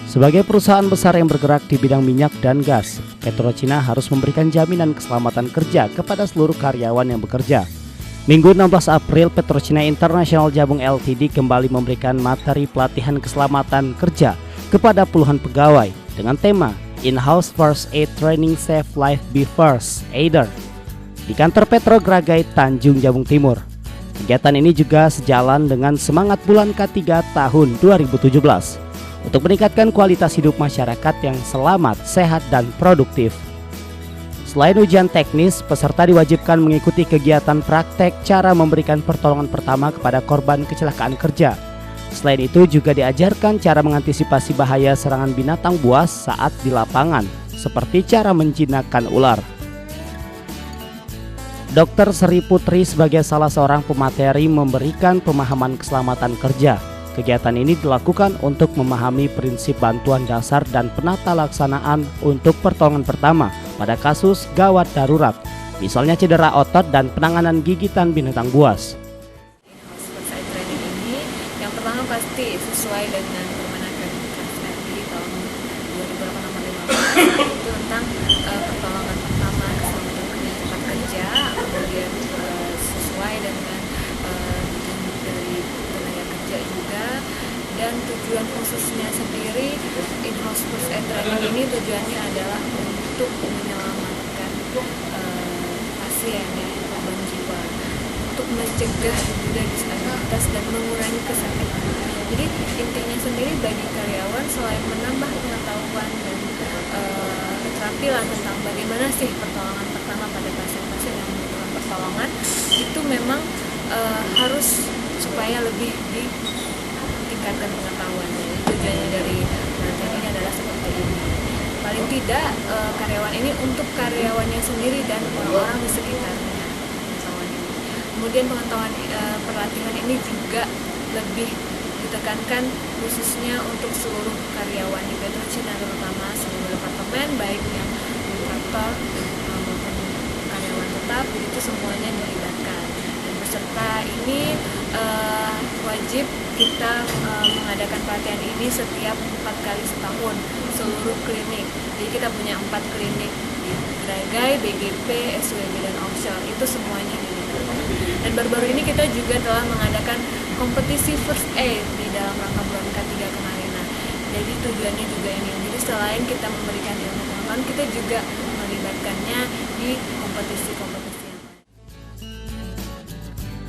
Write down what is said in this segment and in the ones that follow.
Sebagai perusahaan besar yang bergerak di bidang minyak dan gas, PetroCina harus memberikan jaminan keselamatan kerja kepada seluruh karyawan yang bekerja. Minggu 16 April, PetroCina International Jabung Ltd kembali memberikan materi pelatihan keselamatan kerja kepada puluhan pegawai dengan tema In-House First Aid Training Save Life Be First Aider di kantor Petro Gragai, Tanjung Jabung Timur. Kegiatan ini juga sejalan dengan semangat bulan K3 tahun 2017 untuk meningkatkan kualitas hidup masyarakat yang selamat, sehat, dan produktif. Selain ujian teknis, peserta diwajibkan mengikuti kegiatan praktek cara memberikan pertolongan pertama kepada korban kecelakaan kerja. Selain itu juga diajarkan cara mengantisipasi bahaya serangan binatang buas saat di lapangan, seperti cara menjinakkan ular. Dr. Sri Putri sebagai salah seorang pemateri memberikan pemahaman keselamatan kerja. Kegiatan ini dilakukan untuk memahami prinsip bantuan dasar dan penata laksanaan untuk pertolongan pertama pada kasus gawat darurat, misalnya cedera otot dan penanganan gigitan binatang buas. Selesai training ini, yang pertama pasti sesuai dengan Permenaker di tahun 2018 itu tentang pertolongan pertama keselamatan kerja tempat kerja, kemudian sesuai dengan dari tenaga kerja juga, dan tujuan khususnya sendiri in-house first aid training ini tujuannya adalah untuk menyelamatkan pasien ya, korban jiwa, untuk mencegah juga disabilitas dan mengurangi kesakitan. Jadi intinya sendiri bagi karyawan selain menambah pengetahuan dan keterampilan tentang bagaimana sih pertolongan pertama pada pasien-pasien yang membutuhkan pertolongan, itu memang harus supaya lebih ditingkatkan pengetahuannya. Tujuannya dari pelatihan ini adalah seperti ini. Paling tidak karyawan ini untuk karyawannya sendiri dan orang-orang di sekitarnya. Kemudian pengetahuan pelatihan ini juga lebih ditekankan khususnya untuk seluruh karyawan di PetroCina, terutama seluruh departemen, baik yang kontraktor maupun karyawan tetap, itu semuanya dilibatkan. Dan peserta ini wajib kita mengadakan pelatihan ini setiap 4 kali setahun seluruh klinik. Jadi kita punya 4 klinik di Gragai, BGP, SWB, dan offshore, itu semuanya dilibatkan. Dan baru-baru ini kita juga telah mengadakan kompetisi first aid di dalam rangka bulan K3 kemarin. Nah, jadi tujuannya juga ini. Jadi selain kita memberikan ilmu pengetahuan, kita juga melibatkannya di kompetisi-kompetisi yang lain.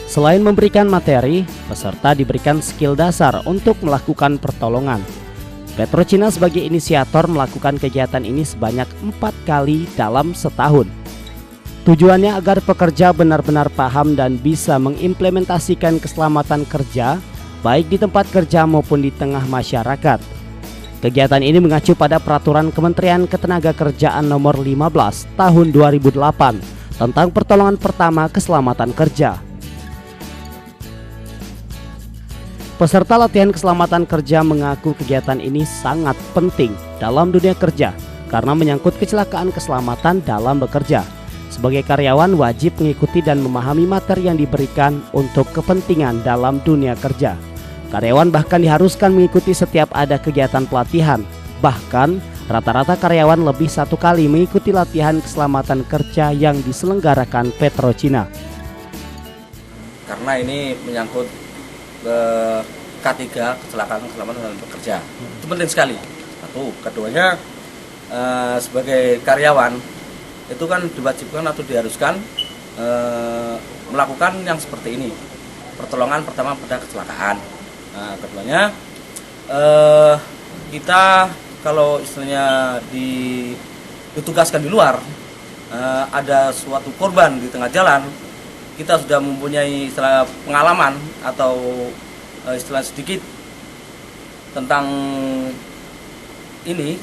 Selain memberikan materi, peserta diberikan skill dasar untuk melakukan pertolongan. PetroCina sebagai inisiator melakukan kegiatan ini sebanyak 4 kali dalam setahun. Tujuannya agar pekerja benar-benar paham dan bisa mengimplementasikan keselamatan kerja baik di tempat kerja maupun di tengah masyarakat. Kegiatan ini mengacu pada Peraturan Kementerian Ketenagakerjaan Nomor 15 Tahun 2008 tentang pertolongan pertama keselamatan kerja. Peserta latihan keselamatan kerja mengaku kegiatan ini sangat penting dalam dunia kerja karena menyangkut kecelakaan keselamatan dalam bekerja. Sebagai karyawan wajib mengikuti dan memahami materi yang diberikan untuk kepentingan dalam dunia kerja. Karyawan bahkan diharuskan mengikuti setiap ada kegiatan pelatihan. Bahkan rata-rata karyawan lebih 1 kali mengikuti latihan keselamatan kerja yang diselenggarakan PetroCina. Karena ini menyangkut K3, kecelakaan keselamatan dalam bekerja. Itu penting sekali. Satu, keduanya sebagai karyawan itu kan diwajibkan atau diharuskan melakukan yang seperti ini, pertolongan pertama pada kecelakaan. Nah, keduanya kita kalau istilahnya ditugaskan di luar, ada suatu korban di tengah jalan, kita sudah mempunyai istilah pengalaman atau istilah sedikit tentang ini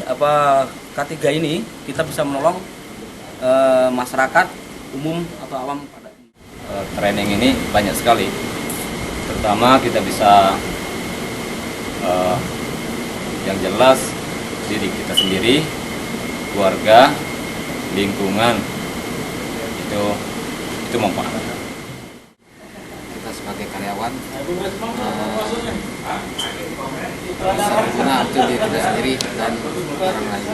K3 ini, kita bisa menolong masyarakat umum atau awam pada training ini banyak sekali. Terutama kita bisa yang jelas diri kita sendiri, keluarga, lingkungan itu mempengaruhi. Kita sebagai karyawan bisa berguna untuk diri kita sendiri dan orang lain.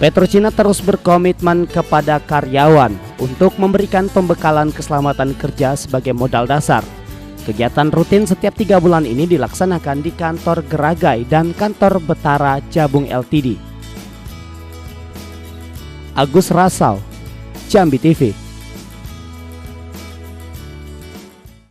Petrocina terus berkomitmen kepada karyawan untuk memberikan pembekalan keselamatan kerja sebagai modal dasar. Kegiatan rutin setiap 3 bulan ini dilaksanakan di kantor Geragai dan kantor Betara Jabung Ltd. Agus Rasal, Jambi TV.